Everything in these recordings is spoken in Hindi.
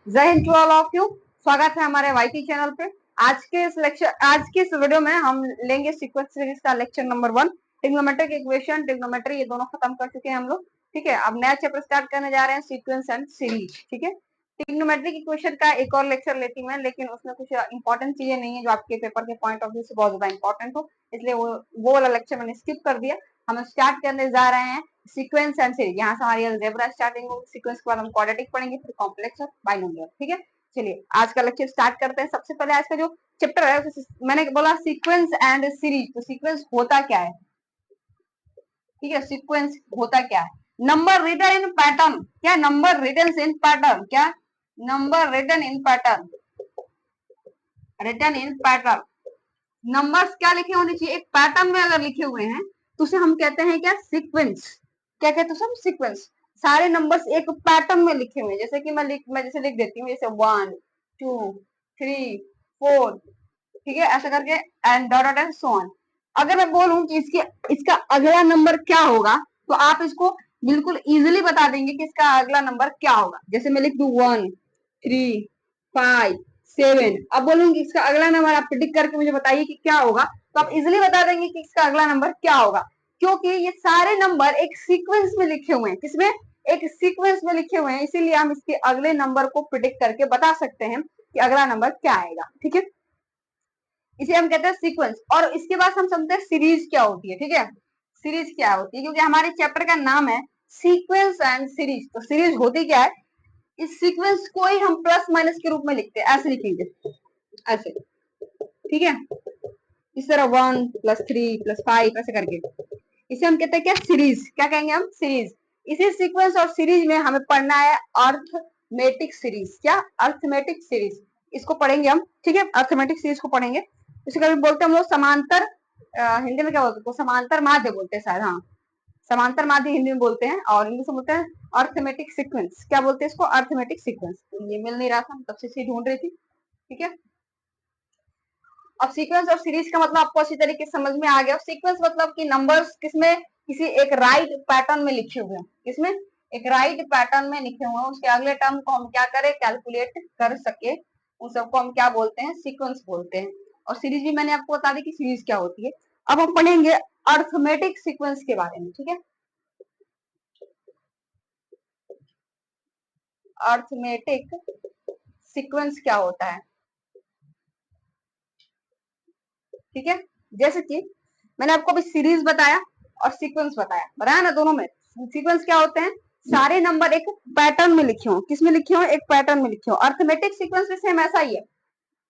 जय Hind to all of you. स्वागत है हमारे वाईटी चैनल पे। आज के इस वीडियो में हम लेंगे सीक्वेंस सीरीज का lecture number 1। Trigonometric equation, trigonometry, ये दोनों खत्म कर चुके हैं हम लोग। ठीक है, अब नया चैप्टर स्टार्ट करने जा रहे हैं, सीक्वेंस एंड सीरीज। ठीक है, ट्रिग्नोमेट्रिक इक्वेशन का एक और लेक्चर लेती हूँ, लेकिन उसमें कुछ इंपॉर्टेंट चीजें नहीं है जो आपके पेपर के पॉइंट ऑफ व्यू से बहुत ज्यादा इंपॉर्टेंट हो, इसलिए वो वाला लेक्चर मैंने स्किप कर दिया। हम स्टार्ट करने जा रहे हैं सीक्वेंस एंड सीरीज। यहाँ से हमारी अलजेब्रा स्टार्टिंग होगी, सीक्वेंस के बाद हम क्वाड्रेटिक पढ़ेंगे, फिर कॉम्प्लेक्स और बाइनोमियल। ठीक है, चलिए आज का लेक्चर स्टार्ट करते हैं। सबसे पहले आज का जो चैप्टर है, मैंने बोला सीक्वेंस एंड सीरीज। तो सीक्वेंस होता क्या है? ठीक है, सीक्वेंस होता क्या है? Number written in pattern. क्या? Number written in pattern. क्या? Number written in pattern. Written in pattern. Numbers क्या लिखे होने चाहिए? एक पैटर्न में अगर लिखे हुए हैं तो उसे हम कहते हैं क्या? सीक्वेंस। क्या कहते हैं? सब सीक्वेंस। सारे नंबर्स एक पैटर्न में लिखे हुए हैं, जैसे कि मैं जैसे लिख देती हूँ, जैसे 1 2 3 4। ठीक है, ऐसा करके and dot dot and so on. अगर मैं बोलूं कि इसका अगला नंबर क्या होगा, तो आप इसको बिल्कुल इजीली बता देंगे कि इसका अगला नंबर क्या होगा। जैसे मैं लिख दूं 1 3 5 7। अब बोलूंगी इसका अगला नंबर आप प्रिडिक्ट करके मुझे बताइए कि क्या होगा, तो आप इजीली बता देंगे कि इसका अगला नंबर क्या होगा, क्योंकि ये सारे नंबर एक सीक्वेंस में लिखे हुए हैं। किसमें? एक सीक्वेंस में लिखे हुए हैं, इसीलिए हम इसके अगले नंबर को प्रिडिक्ट करके बता सकते हैं कि अगला नंबर क्या आएगा। ठीक है, इसे हम कहते हैं सीक्वेंस। और इसके बाद हम समझते हैं सीरीज क्या होती है। ठीक है, सीरीज क्या होती है, क्योंकि हमारे चैप्टर का नाम है सीक्वेंस एंड सीरीज। तो सीरीज होती क्या है? इस सीक्वेंस को ही हम प्लस माइनस के रूप में लिखते हैं, ऐसे लिखेंगे, ऐसे। ठीक है, इस तरह 1 + 3 + 5 ऐसे करके इसे हम कहते हैं क्या? सीरीज। क्या कहेंगे हम? सीरीज। इसी सीक्वेंस और सीरीज में हमें पढ़ना है अर्थमेटिक सीरीज। क्या? अर्थमेटिक सीरीज, इसको पढ़ेंगे हम। ठीक है, अर्थमेटिक सीरीज को पढ़ेंगे। इसे कभी बोलते हैं हम लोग समांतर, हिंदी में क्या बोलते हैं? समांतर माध्य बोलते हैं शायद। हाँ, समांतर माध्य हिंदी में बोलते हैं, और इंग्लिश में बोलते हैं अर्थमेटिक सीक्वेंस। क्या बोलते हैं इसको? Arithmetic sequence. ये मिल नहीं रहा था, तब से ढूंढ रही थी। ठीक है, अब सीक्वेंस और सीरीज का मतलब आपको अच्छी तरीके से समझ में आ गया। सीक्वेंस मतलब कि नंबर्स किसमें? किसी एक राइट पैटर्न में लिखे हुए हैं। किसमें? एक राइट पैटर्न में लिखे हुए हैं, उसके अगले टर्म को हम क्या करें? कैलकुलेट कर सके, उन सबको हम क्या बोलते हैं? सीक्वेंस बोलते हैं। और सीरीज भी मैंने आपको बता दी कि सीरीज क्या होती है। अब हम पढ़ेंगे अर्थमेटिक सीक्वेंस के बारे में। ठीक है, अर्थमेटिक सीक्वेंस क्या होता है? ठीक है, जैसे कि मैंने आपको अभी सीरीज बताया और सीक्वेंस बताया ना। दोनों में सीक्वेंस क्या होते हैं? सारे नंबर एक पैटर्न में लिखे हो। किस में लिखे हो? एक पैटर्न में लिखे हो। अर्थमेटिक सीक्वेंस भी सेम ऐसा ही है।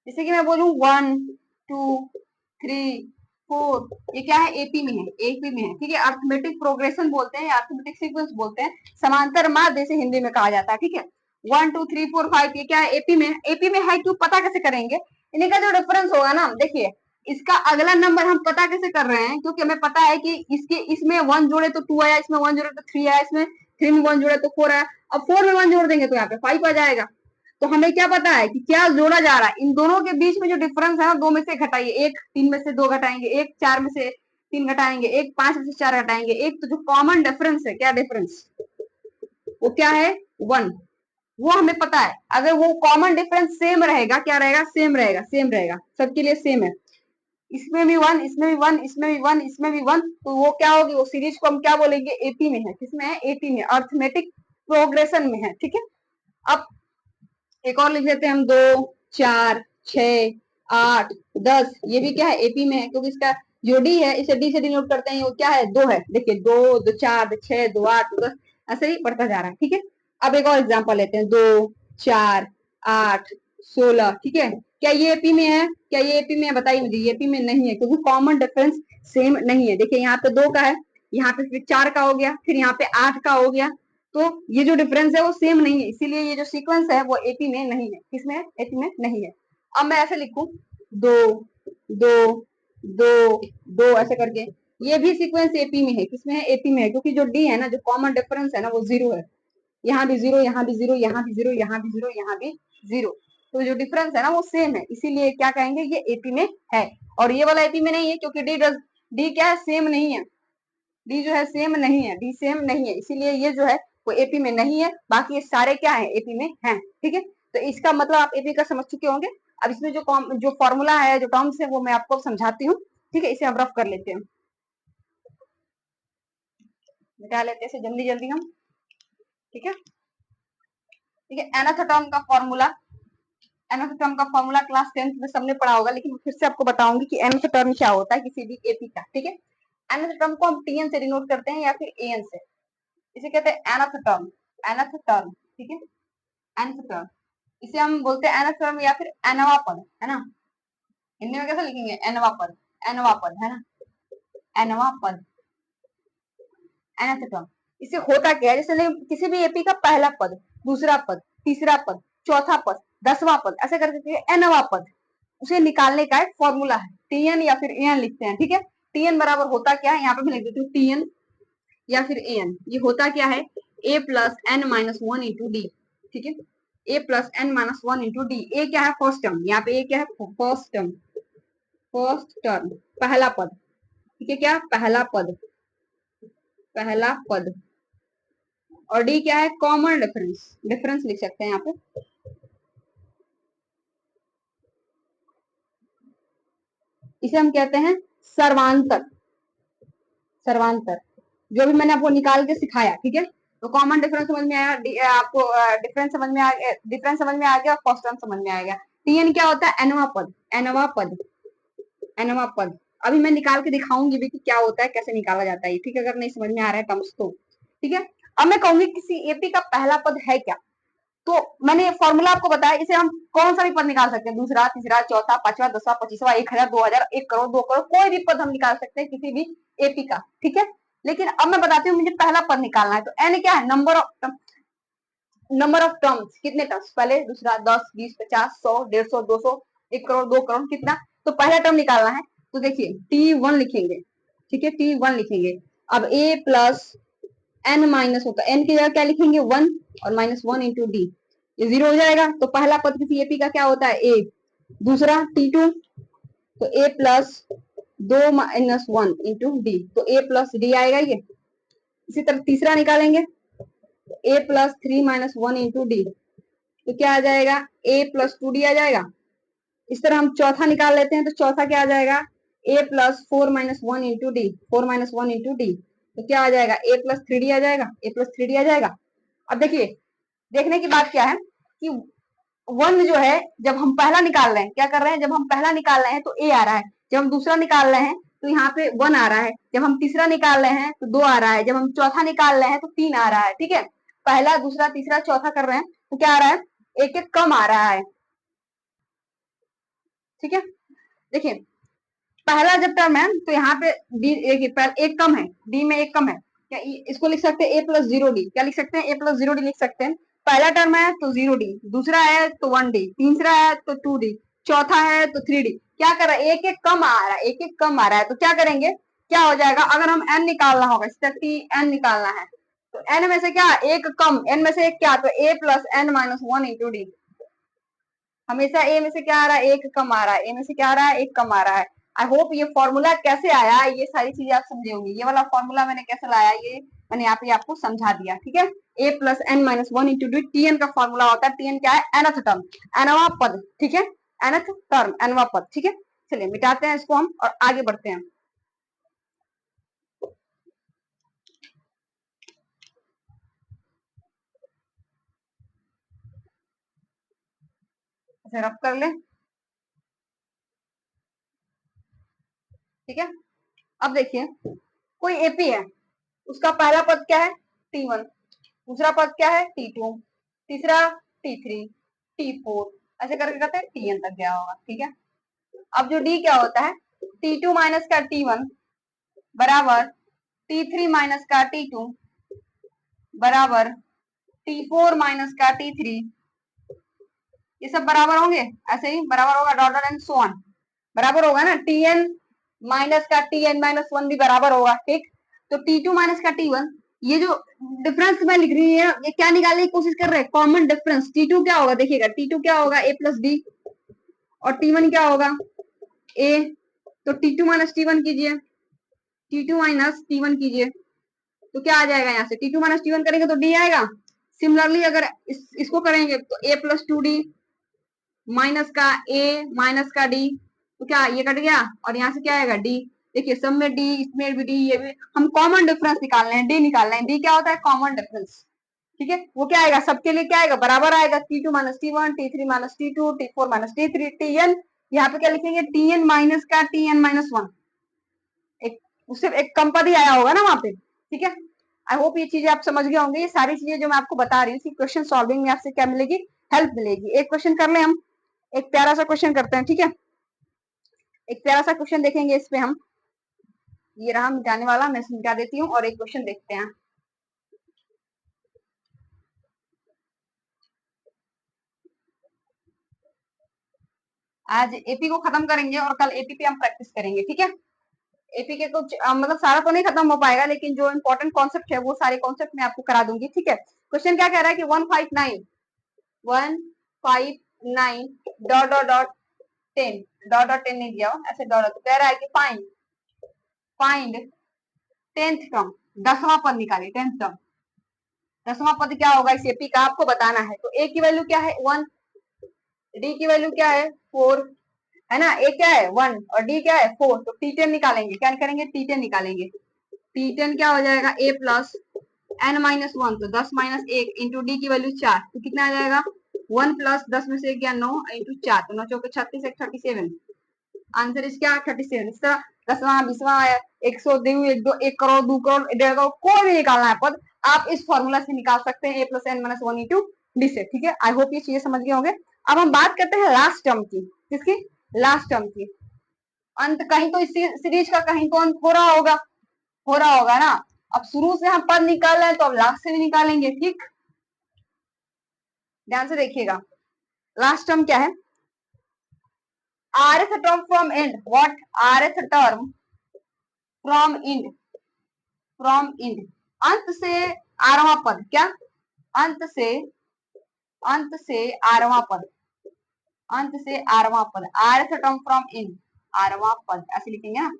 जैसे कि मैं बोलूं 1 2 3 4, ये क्या है? एपी में है, एपी में है। ठीक है, अर्थमेटिक प्रोग्रेशन बोलते हैं, अर्थमेटिक सीक्वेंस बोलते हैं, समांतर माध्य जैसे हिंदी में कहा जाता है। ठीक है, 1 2 3 4 5, ये क्या है? एपी में है। एपी में है क्यों? पता कैसे करेंगे? इन्हीं का जो डिफरेंस होगा ना, देखिए इसका अगला नंबर हम पता कैसे कर रहे हैं? क्योंकि हमें पता है कि इसमें 1 जोड़े तो 2 आया, इसमें 1 जोड़े तो 3 आया, इसमें 3 में 1 जोड़े तो 4 आया। अब 4 में 1 जोड़ देंगे तो यहाँ पे 5 आ जाएगा। तो हमें क्या पता है कि क्या जोड़ा जा रहा है? इन दोनों के बीच में जो डिफरेंस है ना, 2 में से घटाइए। एक 3 में से 2 घटाएंगे, एक 4 में से 3 घटाएंगे, एक 5 में से 4 घटाएंगे। एक तो जो कॉमन डिफरेंस है, क्या डिफरेंस? वो क्या है? 1। वो हमें पता है। अगर वो कॉमन डिफरेंस सेम रहेगा, क्या रहेगा? सेम रहेगा, सेम रहेगा, सबके लिए सेम है। इसमें भी 1, इसमें भी 1, इसमें भी 1, इसमें भी 1, तो वो क्या होगी? वो सीरीज को हम क्या बोलेंगे? एपी में है। किसमें है? एपी में, अर्थमेटिक प्रोग्रेशन में है। ठीक है, अब एक और लिख लेते हैं हम, 2 4 6 8 10, ये भी क्या है? एपी में है, क्योंकि इसका जो डी है, इसे डी से डिनोट करते हैं। वो क्या है? 2 है। देखिए 2 2 4 2 6 2 8 2 10, ऐसे ही बढ़ता जा रहा है। ठीक है, अब एक और एग्जांपल लेते हैं, 2 4 8 16। ठीक है, क्या ये एपी में है? क्या ये एपी में है? बताइए मुझे। ये एपी में नहीं है, क्योंकि कॉमन डिफरेंस सेम नहीं है। देखिए यहाँ पे 2 का है, यहाँ पे फिर 4 का हो गया, फिर यहाँ पे 8 का हो गया। तो ये जो डिफरेंस है वो सेम नहीं है, इसीलिए ये जो सीक्वेंस है वो एपी में नहीं है। किसमें है? एपी में नहीं है। अब मैं ऐसे लिखूं, 2 2 2 2 ऐसे करके, ये भी सीक्वेंस एपी में है। किसमें है? एपी में है, क्योंकि जो डी है ना, जो कॉमन डिफरेंस है ना, वो 0 है। यहाँ भी 0, यहाँ भी 0, यहाँ भी 0, यहाँ भी 0, यहाँ भी 0। तो जो डिफरेंस है ना वो सेम है, इसीलिए क्या कहेंगे? ये एपी में है। और ये वाला एपी में नहीं है, क्योंकि डी क्या है? सेम नहीं है। डी जो है सेम नहीं है, डी सेम नहीं है, इसीलिए ये जो है वो एपी में नहीं है। बाकी ये सारे क्या है? एपी में हैं। ठीक है, तो इसका मतलब आप एपी का समझ चुके होंगे। अब इसमें जो फॉर्मूला है, जो टर्म्स है, वो मैं आपको समझाती हूँ। ठीक है, इसे हम रफ कर लेते हैं, मिटा लेते हैं जल्दी जल्दी हम। ठीक है, ठीक है। nth टर्म का फॉर्मूला, nth टर्म का फॉर्मूला क्लास 10th में सबने पढ़ा होगा, लेकिन फिर से आपको बताऊंगी कि nth टर्म क्या होता है किसी भी एपी का। ठीक है, nth टर्म को हम tn से डिनोट करते हैं या फिर an से, इसे कहते हैं nth टर्म। nth टर्म, ठीक है, nth टर्म, इसे हम बोलते हैं nth टर्म या फिर nवा पद, है ना। हिंदी में कैसे लिखेंगे? nवा पद, nवा पद, है ना, nवा पद, nth टर्म। इसे होता क्या है, जैसे किसी भी एपी का पहला पद, दूसरा पद, तीसरा पद, चौथा पद, 10वां पद, ऐसे करके nवा पद, उसे निकालने का एक फॉर्मूला है, टीएन या फिर एन लिखते हैं। ठीक है, टीएन बराबर होता क्या है, यहाँ पे मैं लिख देती हूँ टीएन या फिर एन। ये होता क्या है, a plus N minus one into d. ठीक है, a plus N minus one into d. A क्या है? फर्स्ट टर्म, यहाँ पे ए क्या है? फर्स्ट टर्म, फर्स्ट टर्म, पहला पद। ठीक है, क्या? पहला पद, पहला पद। और डी क्या है? कॉमन डिफरेंस, डिफरेंस लिख सकते हैं यहाँ पे। इसे हम कहते हैं सर्वांतर, सर्वांतर, जो भी मैंने आपको निकाल के सिखाया। ठीक है, तो कॉमन डिफरेंस समझ में आया आपको, डिफरेंस समझ में आ गया, डिफरेंस समझ में आ गया, और फर्स्ट टर्म समझ में आ गया। टीएन क्या होता है? एनवा पद, एनवा पद, एनवा पद। अभी मैं निकाल के दिखाऊंगी भी कि क्या होता है, कैसे निकाला जाता है। ठीक है, अगर नहीं समझ में आ रहा है टर्म्स तो। ठीक है, अब मैं कहूंगी किसी एपी का पहला पद है क्या, तो मैंने फॉर्मूला आपको बताया, इसे हम कौन सा भी पद निकाल सकते हैं, दूसरा, तीसरा, चौथा, पांचवा, 10वां, 25वां, 1000, 2000, 1 करोड़, 2 करोड़, कोई भी पद हम निकाल सकते हैं किसी भी एपी का। ठीक है, लेकिन अब मैं बताती हूँ मुझे पहला पद निकालना है। तो एन क्या है? नंबर ऑफ टर्म्स, कितने टर्म्स, पहले, दूसरा, 10, 20, 50, 100, 150, 200, 1 करोड़, 2 करोड़, कितना। तो पहला टर्म निकालना है, तो देखिए T1 लिखेंगे। ठीक है, T1 लिखेंगे। अब a प्लस एन माइनस होता है, एन की जगह क्या लिखेंगे? 1, और माइनस 1 इंटू डी, ये 0 हो जाएगा। तो पहला पद किसी एपी का क्या होता है? ए। दूसरा T2, तो a plus 2 minus 1 into d, तो a प्लस डी आएगा ये। इसी तरह तीसरा निकालेंगे, a plus 3 minus 1 into d, तो क्या आ जाएगा? a प्लस 2d आ जाएगा। इस तरह हम चौथा निकाल लेते हैं, तो चौथा क्या आ जाएगा? a plus 4 minus 1 into D, 4 minus 1 into d, तो क्या आ जाएगा? a प्लस 3d आ जाएगा, a प्लस 3d आ जाएगा। अब देखिए, देखने की बात क्या है कि वन जो है, जब हम पहला निकाल रहे हैं, क्या कर रहे हैं, जब हम पहला निकाल रहे हैं तो ए आ रहा है, जब हम दूसरा निकाल रहे हैं तो यहाँ पे 1 आ रहा है, जब हम तीसरा निकाल रहे हैं तो 2 आ रहा है, जब हम चौथा निकाल रहे हैं तो 3 आ रहा है। ठीक है, पहला, दूसरा, तीसरा, चौथा कर रहे हैं तो क्या आ रहा है? एक एक कम आ रहा है। ठीक है, देखिए पहला जब टर्म है तो यहाँ पे डी, एक कम है, डी में एक कम है, क्या इसको लिख सकते हैं? ए प्लस जीरो डी, क्या लिख सकते हैं? ए प्लस जीरो डी लिख सकते हैं। पहला टर्म है तो 0d, दूसरा है तो 1d, तीसरा है तो 2d, चौथा है तो 3d। क्या कर रहा है? एक एक कम आ रहा है, एक एक कम आ रहा है। तो क्या करेंगे, क्या हो जाएगा, अगर हम n निकालना होगा, टी एन निकालना है, तो n में से क्या? एक कम, n में से एक क्या, तो a plus N minus 1 into D. हमेशा ए में से क्या आ रहा है? एक कम आ रहा है, ए में से क्या आ रहा है? एक कम आ रहा है। आई होप ये फॉर्मूला कैसे आया, ये सारी चीजें आप समझे होंगे। ये वाला फॉर्मूला मैंने कैसे लाया, ये मैंने यहाँ पे आपको समझा दिया। ठीक है, a plus N minus 1 into d, Tn का फॉर्मूला होता है। टीएन क्या है? एनथ टर्म, एनवा पद। ठीक है, एनथ टर्म, एनवा पद। ठीक है, चलिए मिटाते हैं इसको हम और आगे बढ़ते हैं। रब कर ले। ठीक है, अब देखिए कोई एपी है, उसका पहला पद क्या है? T1, दूसरा पद क्या है? T2, तीसरा T3, T4, ऐसे करके कहते हैं Tn तक गया होगा। ठीक है, अब जो D क्या होता है? T2 माइनस का T1 बराबर T3 माइनस का T2 बराबर T4 माइनस का T3, ये सब बराबर होंगे, ऐसे ही बराबर होगा, dot dot and so on, बराबर होगा ना। Tn माइनस का Tn माइनस 1 भी बराबर होगा। ठीक, तो T2 माइनस का T1, ये जो डिफरेंस मैं लिख रही है, ये क्या निकालने की कोशिश कर रहे हैं? Common difference. T2 क्या होगा? देखिएगा, T2 क्या होगा? a प्लस डी, और T1 क्या होगा? a। तो T2 माइनस T1 कीजिए, T2 माइनस T1 कीजिए, तो क्या आ जाएगा? यहाँ से T2 माइनस T1 करेंगे तो D आएगा। सिमिलरली अगर इसको करेंगे तो a प्लस 2d माइनस का a माइनस का d, तो क्या ये कट गया और यहाँ से क्या आएगा d। देखिए सब में d, इसमें भी d, ये भी हम कॉमन डिफरेंस निकाल रहे हैं, d निकाल रहे हैं। d क्या होता है? Common difference. ठीक है, वो क्या आएगा? सबके लिए क्या आएगा? बराबर आएगा। t2 minus t1, t3 minus t2, t4 minus t3, tn, यहाँ पे क्या लिखेंगे? tn माइनस का tn माइनस 1। एक उससे एक कम पद ही आया होगा ना वहां पे। ठीक है, आई होप ये चीजें आप समझ गए होंगे। ये सारी चीजें जो मैं आपको बता रही हूँ क्वेश्चन सॉल्विंग में आपसे क्या मिलेगी? हेल्प मिलेगी। एक क्वेश्चन कर ले हम, एक प्यारा सा क्वेश्चन करते हैं। ठीक है, एक प्यारा सा क्वेश्चन देखेंगे इस पे हम। ये रहा मिटाने वाला, मैं मिटा देती हूँ और एक क्वेश्चन देखते हैं। आज एपी को खत्म करेंगे और कल एपी पे हम प्रैक्टिस करेंगे। ठीक है, एपी के कुछ मतलब सारा तो नहीं खत्म हो पाएगा, लेकिन जो इंपॉर्टेंट कॉन्सेप्ट है वो सारे कॉन्सेप्ट मैं आपको करा दूंगी। ठीक है, क्वेश्चन क्या कह रहा है कि 159 dot dot dot 10 dot dot 10 नहीं दिया हो, ऐसे डॉट। तो कह रहा है कि फाइंड 10th टर्म, 10वां पद निकालिए। 10th टर्म, 10वां पद क्या होगा इस एपी का आपको बताना है। तो ए की वैल्यू क्या है? 1, डी की वैल्यू क्या है? 4 है ना। ए क्या है? 1 और डी क्या है? 4। तो T10 निकालेंगे। क्या करेंगे? T10 निकालेंगे। T10 क्या हो जाएगा? a प्लस n माइनस 1, तो 10 माइनस 1 इंटू डी की वैल्यू 4, तो कितना आ जाएगा? 1 प्लस 10 में से 1 गया 9 इंटू 4, तो 9 चौके 36, 37। आंसर इस क्या? 37। इस तरह 10वां 20वां 102, 1 करोड़ 2 करोड़ 1.5 करोड़ कोई भी निकालना है पद, आप इस फॉर्मूला से निकाल सकते हैं, a plus N minus 1 into D से। ठीक है, आई होप ये चीजें समझ गए होंगे। अब हम बात करते हैं लास्ट टर्म की। किसकी? लास्ट टर्म की। अंत कहीं तो इस सीरीज का कहीं तो अंत हो रहा होगा ना। अब शुरू से हम पद निकाल रहे हैं तो अब लास्ट से भी निकालेंगे। ठीक, ध्यान से देखिएगा। लास्ट टर्म क्या है? rth term from and. What? rth term from and, from and, अंत से आठवां पद। क्या? अंत से, अंत से आठवां पद, अंत से आठवां पद, rth टर्म फ्रॉम एंड, आठवां पद ऐसे लिखेंगे ना,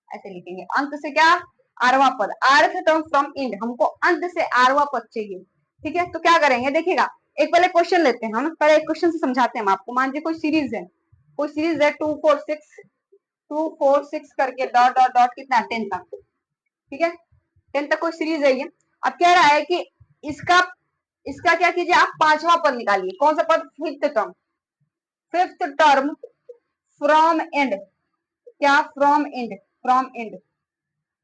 ऐसे लिखेंगे। अंत से क्या? आठवां पद, rth टर्म फ्रॉम एंड, हमको अंत से आठवां पद चाहिए। ठीक है, तो क्या करेंगे? देखिएगा, एक पहले क्वेश्चन लेते हैं हम, पहले एक क्वेश्चन से समझाते हैं हम आपको। मान लीजिए कोई सीरीज है, कोई सीरीज है 2 4 6 करके डॉट डॉट डॉट कितना? 10 तक। ठीक है, 10 तक कोई सीरीज है ये। अब कह रहा है कि इसका इसका क्या कीजिए आप? पांचवा पद निकालिए। कौन सा पद? Fifth term, fifth term from and. क्या? फ्रॉम एंड, फ्रॉम एंड,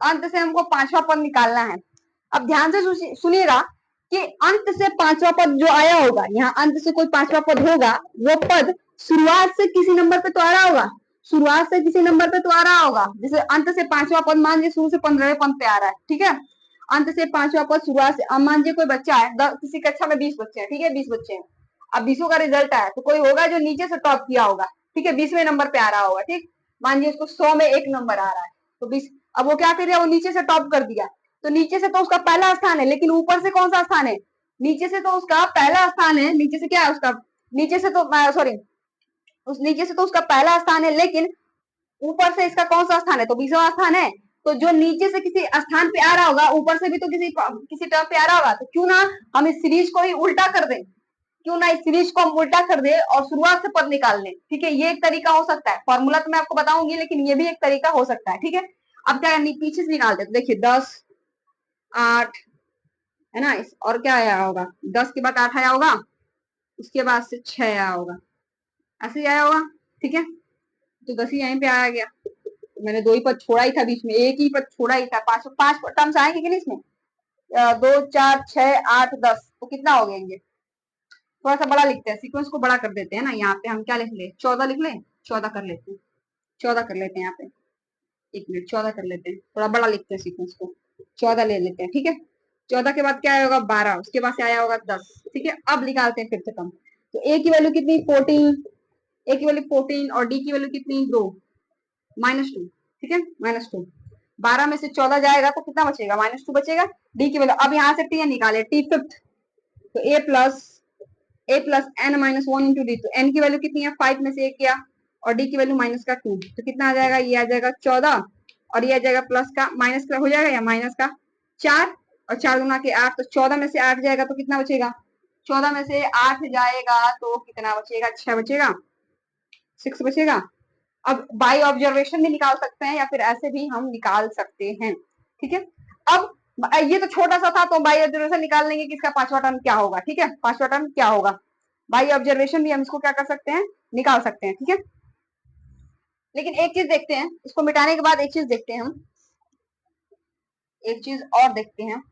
अंत से हमको पांचवा पद निकालना है। अब ध्यान से सुनिएगा कि अंत से पांचवा पद जो आया होगा, यहाँ अंत से कोई पांचवा पद होगा, वो पद शुरुआत से किसी नंबर पे तो आ रहा होगा, शुरुआत से किसी नंबर पे तो आ रहा होगा। जैसे अंत से पांचवा पद मान लीजिए शुरू से 15वें पद पे आ रहा है। ठीक है, अंत से पांचवा पद शुरुआत से। अब मान लीजिए कोई बच्चा है, किसी कक्षा में 20 बच्चे हैं। ठीक है, 20 बच्चे हैं। अब 20 का रिजल्ट आया तो कोई होगा जो नीचे से टॉप किया होगा। ठीक है, 20वें नंबर पे आ रहा होगा। ठीक, मान लीजिए उसको 100 में 1 नंबर आ रहा है, तो 20। अब वो क्या कर दिया? वो नीचे से टॉप कर दिया, तो नीचे से तो उसका पहला स्थान है, लेकिन ऊपर से कौन सा स्थान है? नीचे से तो उसका पहला स्थान है, नीचे से क्या है उसका? नीचे से तो सॉरी, उस नीचे से तो उसका पहला स्थान है, लेकिन ऊपर से इसका कौन सा स्थान है? तो 20वां स्थान है। तो जो नीचे से किसी स्थान पे आ रहा होगा, ऊपर से भी तो किसी टर्म पे आ रहा होगा। तो क्यों ना हम इस सीरीज को ही उल्टा कर दें, क्यों ना इस सीरीज को हम उल्टा कर दे और शुरुआत से पद निकाल लें। ठीक है, ये एक तरीका हो सकता है। फॉर्मूला तो मैं आपको बताऊंगी, लेकिन ये भी एक तरीका हो सकता है। ठीक है, अब क्या पीछे से निकालते हैं। तो देखिए 10 8 है ना, और क्या आया होगा? 10 के बाद 8 आया होगा, उसके बाद से 6 आया होगा, ऐसे ही आया होगा। ठीक है, तो 10 ही यहीं पे आया गया। तो मैंने 2 ही पद छोड़ा ही था बीच में, एक ही पद छोड़ा ही था। 5 टर्म्स आएंगे कि नहीं इसमें? 2 4 6 8 10, तो कितना हो गएंगे? थोड़ा सा बड़ा लिखते हैं, सीक्वेंस को बड़ा कर देते हैं ना। यहाँ पे हम क्या लिख ले? 14 लिख ले, 14 कर लेते हैं, 14 कर लेते हैं यहाँ पे। 1 मिनट, 14 कर लेते हैं, थोड़ा बड़ा लिखते हैं सीक्वेंस को, 14 ले लेते हैं। ठीक है, 14 के बाद क्या आया होगा? 12, उसके बाद से आया होगा 10। ठीक है, अब निकालते हैं फिर से कम। तो ए की वैल्यू कितनी? 14, ए की वैल्यू 14 और डी की वैल्यू कितनी? 2, -2। ठीक है, -2। 12 में से 14 जाएगा तो कितना बचेगा? -2 बचेगा। डी की वैल्यू, अब यहाँ से टी निकाले, टी फिफ्थ, तो a plus N minus 1 into d. तो एन की वैल्यू कितनी है? 5 में से 1 गया, और डी की वैल्यू माइनस का 2, तो कितना आ जाएगा? ये आ जाएगा 14, और ये आ जाएगा प्लस का, माइनस का हो जाएगा या माइनस का 4, और 4 दूना के 8, तो 14 में से 8 जाएगा तो कितना बचेगा? 14 में से 8 जाएगा तो कितना बचेगा? 6 बचेगा, 6 बचेगा। अब बाई ऑब्जर्वेशन भी निकाल सकते हैं या फिर ऐसे भी हम निकाल सकते हैं, ठीक है। अब ये तो छोटा सा था, तो बाई ऑब्जर्वेशन निकाल लेंगे कि इसका पांचवा टर्म क्या होगा, ठीक है, पांचवा टर्म क्या होगा। बाई ऑब्जर्वेशन भी हम इसको क्या कर सकते हैं, निकाल सकते हैं, ठीक है। लेकिन एक चीज देखते हैं, इसको मिटाने के बाद एक चीज देखते हैं हम, एक चीज और देखते हैं,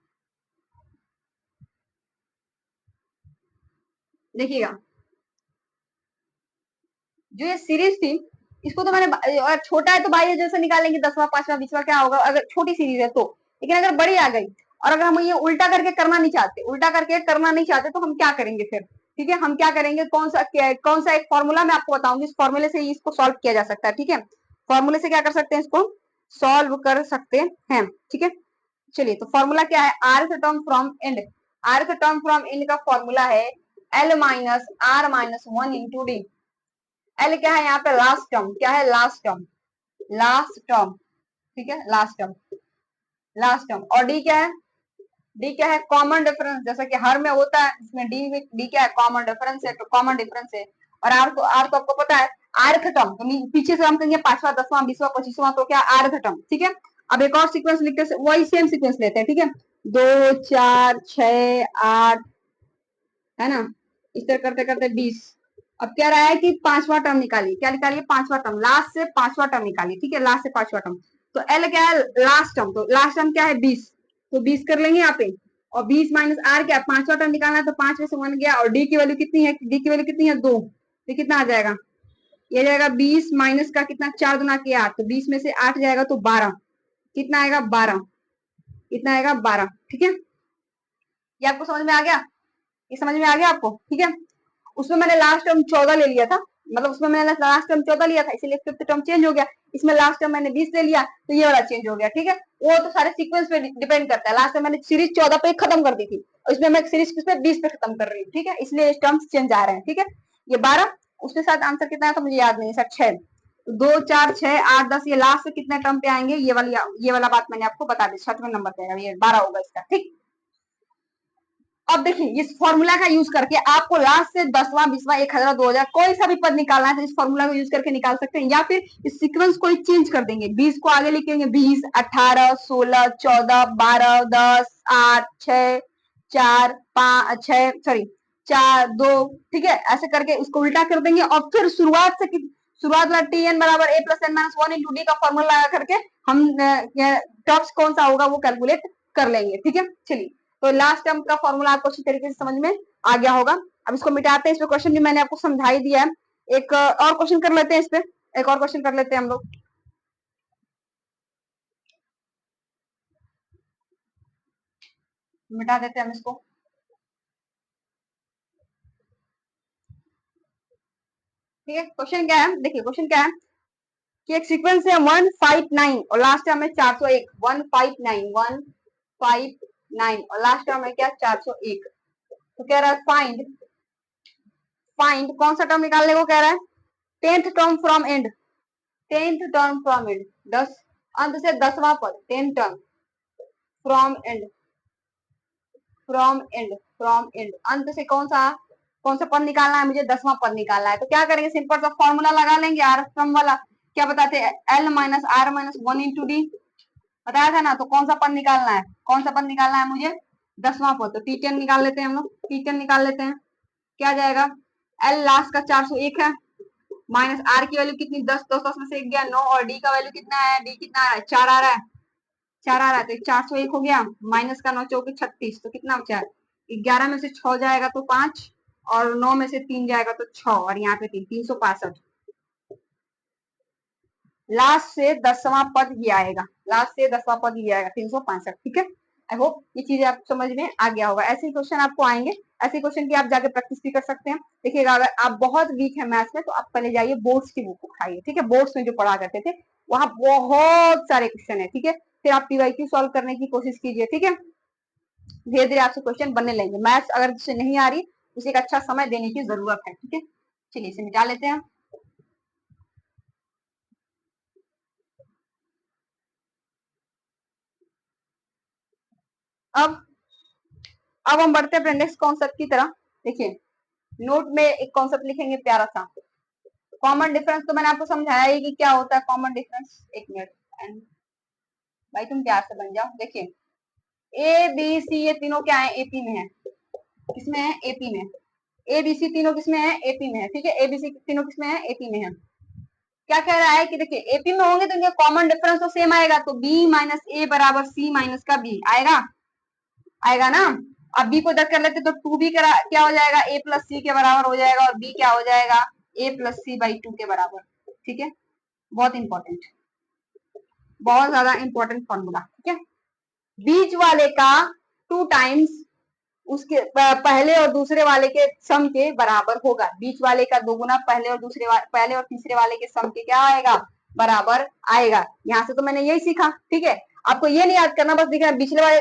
देखिएगा जो ये सीरीज थी इसको तो मैंने, और छोटा है तो बाई जैसे निकालेंगे 10वां 5वां 20वां क्या होगा, अगर छोटी सीरीज है तो। लेकिन अगर बड़ी आ गई और अगर हम ये उल्टा करके करना नहीं चाहते, उल्टा करके करना नहीं चाहते तो हम क्या करेंगे फिर, ठीक है। हम क्या करेंगे, कौन सा एक फॉर्मूला मैं आपको बताऊंगी, इस फॉर्मूले से इसको सॉल्व किया जा सकता है, ठीक है। फॉर्मूले से क्या कर सकते हैं, इसको सॉल्व कर सकते हैं, ठीक है। चलिए, तो फॉर्मूला क्या है, R term from end, R term from end का फॉर्मूला है L minus R minus 1 × D. L क्या है यहाँ पे, लास्ट टर्म, क्या है, लास्ट टर्म, लास्ट टर्म, ठीक है, लास्ट टर्म, लास्ट टर्म। और डी क्या है, डी क्या है, कॉमन डिफरेंस, जैसा कि हर में होता है, इसमें डी क्या है, कॉमन डिफरेंस है, तो कॉमन डिफरेंस है। और आर तो आपको पता है आर्थ टर्म, तो पीछे से हम कहेंगे 5वां 10वां 20वां 25वां, तो क्या आर्थ टर्म, ठीक है। अब एक और सीक्वेंस लिखते हैं, वही सेम सीक्वेंस लेते हैं, ठीक है, 2 4 6 8, है ना, इस तरह करते करते 20। अब क्या रहा है कि पांचवा टर्म निकालिए, क्या निकालिए, पांचवा टर्म, लास्ट से पांचवा टर्म निकालिए, ठीक है, लास्ट से पांचवा टर्म। तो एल क्या है, लास्ट टर्म, तो लास्ट टर्म क्या है 20, तो 20 कर लेंगे यहाँ पे। और 20 माइनस आर क्या है, पांचवा टर्म निकालना है, तो 5 में से 1 गया, और डी की वैल्यू कितनी है, डी की वैल्यू कितनी है 2, तो कितना आ जाएगा, ये जाएगा 20 माइनस का कितना, 4 दूना के 8, तो 20 में से 8 जाएगा तो 12, कितना आएगा 12, कितना आएगा 12, ठीक है। ये आपको समझ में आ गया, ये समझ में आ गया आपको, ठीक है। उसमें मैंने लास्ट टर्म 14 ले लिया था, मतलब उसमें मैंने लास्ट टर्म 14 लिया था, इसीलिए फिफ्थ टर्म चेंज हो गया। इसमें लास्ट टर्म मैंने 20 ले लिया, तो ये वाला चेंज हो गया, ठीक है। वो तो सारे सीक्वेंस पे डिपेंड करता है, लास्ट में मैंने सीरीज 14 पे खत्म कर दी थी, और इसमें मैं सीरीज किस पे 20 पे खत्म कर रही हूँ, ठीक है, इसलिए टर्म्स चेंज आ रहे हैं, ठीक है। ये 12, उसके साथ आंसर कितना है तो मुझे याद नहीं है सर, 6, 2 4 6 8 10, ये लास्ट कितने टर्म पे आएंगे, ये वाला बात मैंने आपको बता दी, 7वें नंबर पे आएगा, ये 12 होगा इसका, ठीक। अब देखिए इस फॉर्मूला का यूज करके आपको लास्ट से 10वां 20वां 1000 2000 कोई सा भी पद निकालना है तो इस फॉर्मूला को यूज करके निकाल सकते हैं, या फिर इस सीक्वेंस को चेंज कर देंगे, 20 को आगे लिखेंगे 20 18 16 14 12 10 8 6 4 5 6 सॉरी 4 2, ठीक है, ऐसे करके इसको उल्टा कर देंगे और फिर शुरुआत वाला टी एन बराबर ए प्लस एन माइनस 1 × डी का फॉर्मूला लगा करके हम टर्म्स कौन सा होगा वो कैलकुलेट कर लेंगे, ठीक है। चलिए, तो लास्ट टर्म का फॉर्मूला आपको अच्छी तरीके से समझ में आ गया होगा। अब इसको मिटाते हैं, इसमें क्वेश्चन भी मैंने आपको समझा ही दिया है। एक और क्वेश्चन कर लेते हैं, इस पे एक और क्वेश्चन कर लेते हैं हम लोग, मिटा देते हैं हम इसको, ठीक है। क्वेश्चन क्या है, देखिए क्वेश्चन क्या है कि एक सीक्वेंस है 159 और लास्ट टर्म है 401, 159 और लास्ट टर्म है क्या 401, तो कह रहा है फाइंड कौन सा टर्म निकालने को कह रहा है, 10th term from and, 10th term from and, 10 अंत से 10वां पद, 10th term from and, from and अंत से कौन सा पद निकालना है मुझे, 10वां पद निकालना है। तो क्या करेंगे, सिंपल सा फॉर्मूला लगा लेंगे, आर टर्म वाला, क्या बताते हैं, L minus R minus 1 × D बताया था ना। तो कौन सा पद निकालना है, कौन सा पद निकालना है मुझे, 10वां पद, तो टी10 निकाल लेते हैं हम लोग, टी10 निकाल लेते हैं, क्या जाएगा, एल लास्ट का 401 है, माइनस आर की वैल्यू कितनी 10, 10 में से 1 गया 9, और डी का वैल्यू कितना है, डी कितना आ रहा है 4 आ रहा है, 4 आ रहा है, तो 401 हो गया, माइनस का 9 चौके 36, तो कितना बचा है 11 में से 6 जाएगा तो 5, और 9 में से 3 जाएगा तो 6, और यहाँ पे 365, लास्ट से 10वां पद ये आएगा, लास्ट से 10वां पद ये आएगा 365, ठीक है। आई होप ये चीजें आप समझ में आ गया होगा। ऐसे ही क्वेश्चन आपको आएंगे, ऐसे क्वेश्चन की आप जाके प्रैक्टिस भी कर सकते हैं। देखिएगा अगर आप बहुत वीक है मैथ्स में तो आप पहले जाइए बोर्ड्स की बुक उठाइए, ठीक है, बोर्ड्स में जो पढ़ा करते थे वहां बहुत सारे क्वेश्चन है, ठीक है। फिर आप पीवाईक्यू सॉल्व करने की कोशिश कीजिए, ठीक है, धीरे धीरे आपसे क्वेश्चन बनने लेंगे। मैथ्स अगर जिससे नहीं आ रही उसे एक अच्छा समय देने की जरूरत है, ठीक है। चलिए इसे मिटा लेते हैं। अब हम बढ़ते हैं अपने नेक्स्ट कॉन्सेप्ट की तरफ। देखिए नोट में एक कॉन्सेप्ट लिखेंगे प्यारा सा, कॉमन डिफरेंस। तो मैंने आपको समझाया ही कि क्या होता है कॉमन डिफरेंस। एक मिनट एंड भाई तुम प्यार से बन जाओ। देखिए ए बी सी ये तीनों क्या है, एपी में है। किसमें है, एपी में। ए बी सी तीनों किसमें है, एपी में है। ठीक है, ए बी सी तीनों किसमें है, एपी में है। क्या कह रहा है कि देखिए एपी में होंगे तो इनका कॉमन डिफरेंस तो सेम आएगा, तो बी माइनस ए बराबर सी माइनस का बी आएगा, आएगा ना। अब बी को इधर कर लेते तो टू बी क्या हो जाएगा, ए प्लस सी के बराबर हो जाएगा, और बी क्या हो जाएगा, ए प्लस सी बाई टू के बराबर। ठीक है, बहुत इंपॉर्टेंट, बहुत ज्यादा इंपॉर्टेंट फॉर्मूला। ठीक है, बीच वाले का टू टाइम्स उसके पहले और दूसरे वाले के सम के बराबर होगा। बीच वाले का दोगुना पहले और पहले और तीसरे वाले के सम के क्या आएगा, बराबर आएगा। यहाँ से तो मैंने यही सीखा। ठीक है, आपको ये नहीं याद करना, बस दिखना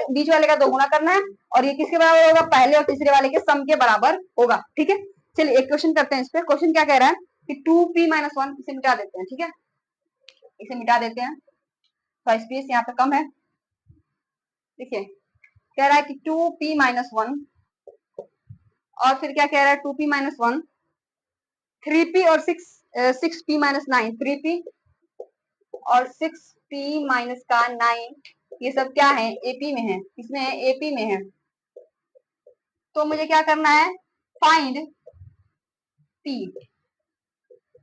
बीच वाले का दोगुना करना है, और ये किसके बराबर होगा, पहले और तीसरे वाले के सम के बराबर होगा। ठीक है, चलिए एक क्वेश्चन करते हैं इस पे। क्वेश्चन क्या कह रहा है कि 2p-1, इसे मिटा देते हैं। ठीक है, इसे मिटा देते हैं, तो स्पेस यहाँ पे कम है। देखिए कह रहा है कि 2p-1, और फिर क्या कह रहा है 2p-1, 3p और 6p-9, 3p और 6p-9, ये सब क्या है, एपी में है। किसमें है, एपी में है। तो मुझे क्या करना है, फाइंड p,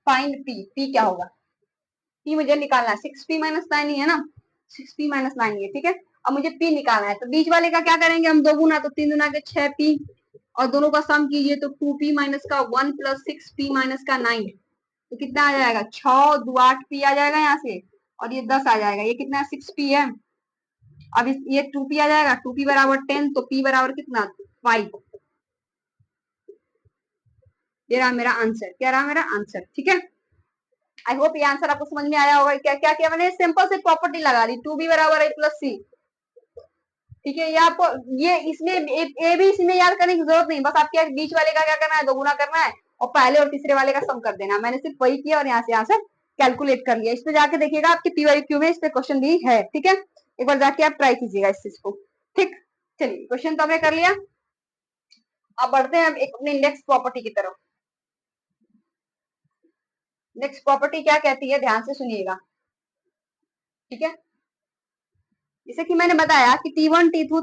फाइंड p क्या होगा, p मुझे निकालना है। 6p-9 ही है ना, 6p-9 ये। ठीक है, अब मुझे p निकालना है, तो बीच वाले का क्या करेंगे हम, दो गुना, तो 3 गुना के 6p, और दोनों का सम कीजिए तो 2p-1 प्लस 6p-9, तो कितना आ जाएगा, 6 2 8p आ जाएगा यहाँ से, और ये 10 आ जाएगा। ये कितना 6p है। अब ये 2p आ जाएगा, 2p बराबर 10, तो p बराबर कितना 5। ये रहा मेरा आंसर, क्या रहा मेरा आंसर। ठीक है, आई होप ये आंसर आपको समझ में आया होगा। क्या क्या किया मैंने, सिंपल से प्रॉपर्टी लगा दी, 2b बराबर a प्लस सी। ठीक है, ये आपको ये इसमें ए भी इसमें याद करने की जरूरत नहीं, बस आपके बीच वाले का क्या करना है, दोगुना करना है, और पहले और तीसरे वाले का सम कर देना। मैंने सिर्फ वही किया और यहाँ से आंसर कैलकुलेट कर लिया। इस पे जाके देखिएगा आपके पीवाईक्यू में इस पे क्वेश्चन भी है। ठीक है, एक बार जाके आप ट्राई कीजिएगा इस चीज को। ठीक, चलिए क्वेश्चन तो हमने कर लिया। अब बढ़ते हैं एक अपनी नेक्स्ट प्रॉपर्टी की तरफ। नेक्स्ट प्रॉपर्टी क्या कहती है, ध्यान से सुनिएगा। ठीक है, जैसे कि मैंने बताया कि T1 T2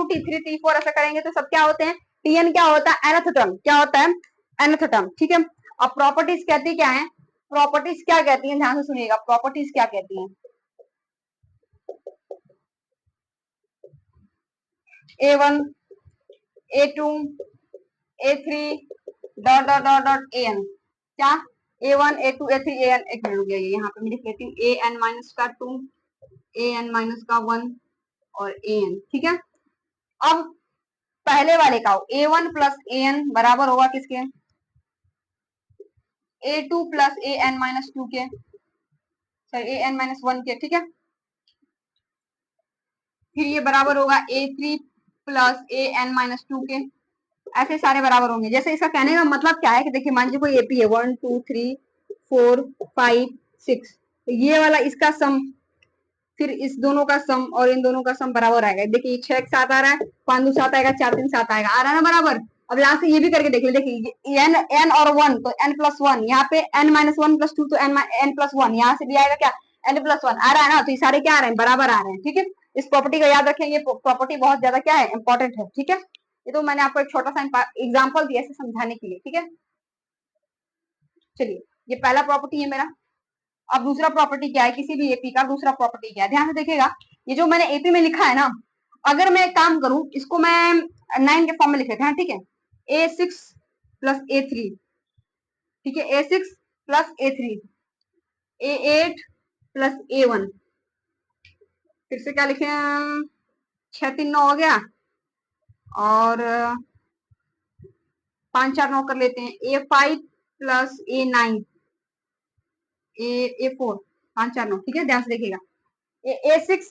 T3 T4 ऐसा करेंगे तो सब क्या होते हैं, Tn क्या होता है, nth टर्म। क्या होता है, nth टर्म। ठीक है, अब प्रॉपर्टीज कहती क्या है, प्रॉपर्टीज क्या कहती हैं, ध्यान से सुनिएगा। प्रॉपर्टीज क्या कहती हैं, A1 A2 A3 dot dot dot dot an। क्या, A1 A2 A3 an। एक मिनट रुक जाइए, यहाँ पे मैं लिख लेती हूँ an-2 an-1 और an। ठीक है, अब पहले वाले का A1 प्लस an बराबर होगा किसके, A2 प्लस an-2 के, सॉरी an-1 के। ठीक है, फिर ये बराबर होगा A3 प्लस an-2 के। ऐसे सारे बराबर होंगे। जैसे इसका कहने का मतलब क्या है कि देखिए मान लीजिए कोई एपी है 1 2 3 4 5 6, तो ये वाला इसका सम, फिर इस दोनों का सम और इन दोनों का सम बराबर आएगा। देखिए 6 एक साथ आ रहा है, 5 2 7 आएगा, 4 3 7 आएगा, आ रहा है ना बराबर। अब यहाँ से ये भी करके देखिए, देखिए n और 1 तो n+1, यहाँ पे n-1+2 तो n+1, यहाँ से भी आएगा क्या, n+1 आ रहा है ना, तो ये सारे क्या आ रहे हैं, बराबर आ रहे हैं। ठीक है, इस प्रॉपर्टी को याद रखें, ये प्रॉपर्टी बहुत ज्यादा क्या है, इंपॉर्टेंट है। ठीक है, ये तो मैंने आपको एक छोटा सा एग्जाम्पल दिया इसे समझाने के लिए। ठीक है, चलिए ये पहला प्रॉपर्टी है मेरा। अब दूसरा प्रॉपर्टी क्या है, किसी भी एपी का दूसरा प्रॉपर्टी क्या है, ध्यान से देखिएगा। ये जो मैंने एपी में लिखा है ना, अगर मैं एक काम करूं, इसको मैं 9 के फॉर्म में लिख लेते हैं। ठीक है, A6 प्लस A3, ठीक है, A6 plus A3, A8 plus A1, फिर से क्या लिखे, 6 3 9 हो गया, और 5 4 9 कर लेते हैं, A5 प्लस A9, A4, 5 4 9। ठीक है, ध्यान से देखिएगा, A6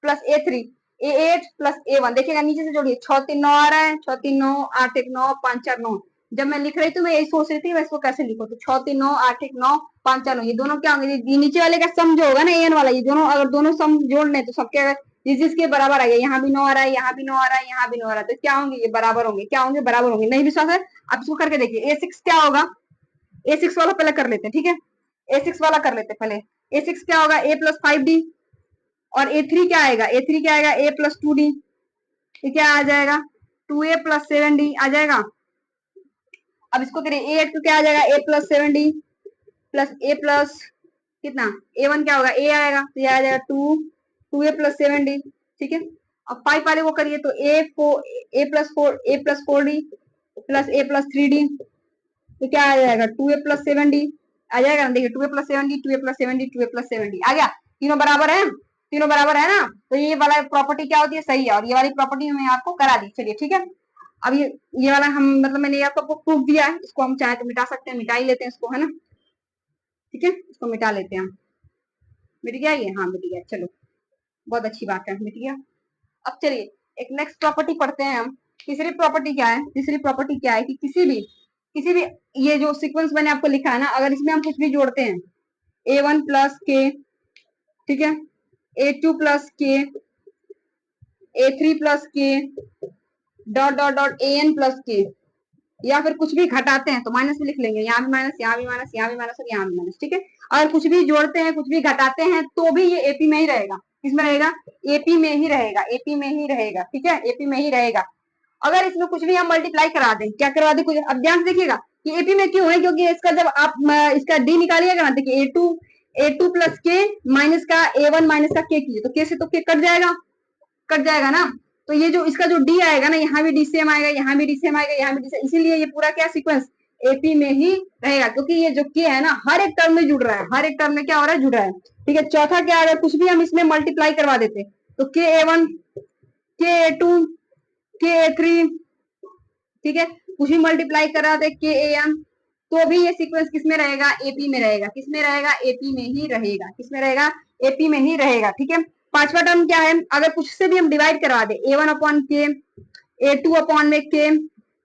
plus A3, A8 plus A1। देखिएगा नीचे से जोड़िए, 6 3 9 आ रहा है, 6 3 9 8 1 9 5 4 9। जब मैं लिख रही थी मैं यही सोच रही थी मैं इसको कैसे लिखूं, तो 6 3 9 8 1 9 5 4 9, ये दोनों क्या होंगे, ये नीचे वाले का सम जो होगा ना an वाला, ये दोनों अगर दोनों सम जोड़ लें तो सबके जिसके बराबर आ गया, यहाँ भी 9 आ रहा है, यहाँ भी 9 आ रहा है, यहाँ भी 9 आ रहा है, तो क्या होंगे ये बराबर होंगे, क्या होंगे बराबर होंगे। नहीं विश्वास है आप इसको करके देखिए। A6 क्या होगा, A6 वाला पहले कर लेते हैं, ठीक है A6 वाला कर लेते हैं पहले। A6 क्या होगा, A प्लस 5D, और A3 क्या आएगा, A3 क्या आएगा, A प्लस 2D, ये क्या आ जाएगा 2A प्लस 7D आ जाएगा। अब इसको करिए A2 क्या आ जाएगा, A plus 7D plus A plus कितना A1 क्या होगा, A आएगा, तो ये आ जाएगा 2A प्लस 7D, ठीक है। अब 5 वाले को करिए तो A plus 4D plus A plus 3D, तो क्या आ जाएगा 2A प्लस 7D आ जाएगा ना। देखिए 2A plus 7D 2A plus 7D 2A plus 7D आ गया, तीनों बराबर है, तीनों बराबर है ना। तो ये वाला प्रॉपर्टी क्या होती है, सही है, और ये वाली प्रॉपर्टी मैं आपको करा दी। चलिए ठीक है, अब ये वाला हम मतलब मैंने आपको प्रूफ दिया है, इसको हम चाहे तो मिटा सकते हैं, मिटा ही लेते हैं इसको, है ना। ठीक है, इसको मिटा लेते हैं हम। मिट गया ये, हाँ मिट गया, चलो बहुत अच्छी बात है, मिट गया। अब चलिए एक नेक्स्ट प्रॉपर्टी पढ़ते हैं हम। तीसरी प्रॉपर्टी क्या है, तीसरी प्रॉपर्टी क्या है कि किसी भी ये जो सीक्वेंस मैंने आपको लिखा है ना, अगर इसमें हम कुछ भी जोड़ते हैं A1 प्लस के, ठीक है, A2 प्लस के, A3 प्लस के, dot dot dot AN plus के, या फिर कुछ भी घटाते हैं तो माइनस में लिख लेंगे, यहाँ भी माइनस, यहाँ भी माइनस, यहाँ भी माइनस और यहाँ भी माइनस, ठीक है। अगर कुछ भी जोड़ते हैं, कुछ भी घटाते हैं, तो भी ये एपी में ही रहेगा। किसमें रहेगा, एपी में ही रहेगा, एपी में ही रहेगा, ठीक है, एपी में ही रहेगा। अगर इसमें कुछ भी हम मल्टीप्लाई करा दें, क्या करवा दें कुछ, अब ध्यान से देखिएगा कि एपी में क्यों है, क्योंकि इसका जब आप इसका डी निकालिएगा ना, देखिए A2 प्लस के माइनस का A1 माइनस का के कीजिए, तो के से तो के कट जाएगा ना। तो ये जो इसका जो डी आएगा ना, यहाँ भी डी सेम आएगा, यहाँ भी डी सेम आएगा, यहाँ भी डी सेम, इसीलिए ये पूरा क्या सीक्वेंस एपी में ही रहेगा, क्योंकि ये जो के है ना हर एक टर्म में जुड़ रहा है, हर एक टर्म में क्या हो रहा है, जुड़ रहा है, ठीक है। चौथा क्या, अगर कुछ भी हम इसमें मल्टीप्लाई करवा देते तो के A1 के A2 के A3, ठीक है, कुछ भी मल्टीप्लाई करा दे के AN, तो भी ये सीक्वेंस किसमें रहेगा, एपी में रहेगा, किसमें रहेगा, एपी में ही रहेगा, किसमें रहेगा, एपी में ही रहेगा, ठीक है। पांचवा टर्म क्या है, अगर कुछ से भी हम डिवाइड करवा दे A1 अपॉन के, A2 अपॉन में के,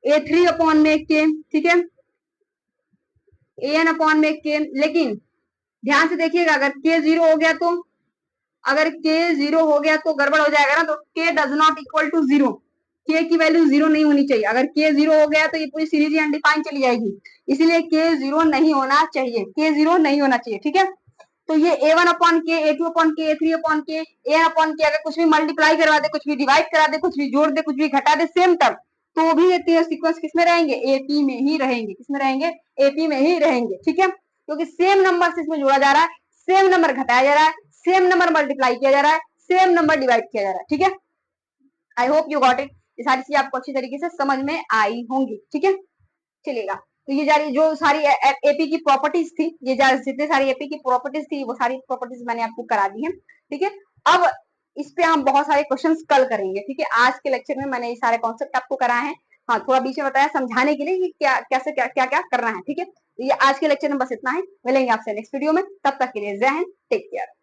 A3 अपॉन में के, ठीक है, AN अपॉन में के, लेकिन ध्यान से देखिएगा अगर के 0 हो गया तो, अगर के 0 हो गया तो गड़बड़ हो जाएगा ना, तो के डज नॉट इक्वल टू 0, के की वैल्यू 0 नहीं होनी चाहिए। अगर के 0 हो गया तो ये पूरी सीरीज अनडिफाइन चली जाएगी, इसलिए के 0 नहीं होना चाहिए, के 0 नहीं होना चाहिए, ठीक है। तो ये A1 अपॉन के, A2 अपॉन के, A3 अपॉन के, AN अपॉन के, अगर कुछ भी मल्टीप्लाई करवा दे, कुछ भी डिवाइड करा दे, कुछ भी जोड़ दे, कुछ भी घटा दे, सेम टर्म, तो भी ये तीनों सीक्वेंस किसमें रहेंगे, एपी में ही रहेंगे, किसमें रहेंगे, एपी में ही रहेंगे, ठीक है। क्योंकि सेम नंबर से इसमें जोड़ा जा रहा है, सेम नंबर घटाया जा रहा है, सेम नंबर मल्टीप्लाई किया जा रहा है, सेम नंबर डिवाइड किया जा रहा है, ठीक है। I hope you got it, ये सारी चीजें आपको अच्छी तरीके से समझ में आई होंगी, ठीक है। चलेगा, तो ये जारी जो सारी एपी की प्रॉपर्टीज थी, ये जितने सारी एपी की प्रॉपर्टीज थी, वो सारी प्रॉपर्टीज मैंने आपको करा दी है, ठीक है। अब इस पे हम बहुत सारे क्वेश्चंस कल करेंगे, ठीक है। आज के लेक्चर में मैंने ये सारे कॉन्सेप्ट आपको कराए हैं, हाँ थोड़ा बीच में बताया समझाने के लिए कि क्या कैसे क्या क्या क्या करना है, ठीक है। तो ये आज के लेक्चर में बस इतना ही, मिलेंगे आपसे नेक्स्ट वीडियो में, तब तक के लिए जय हिंद, टेक केयर।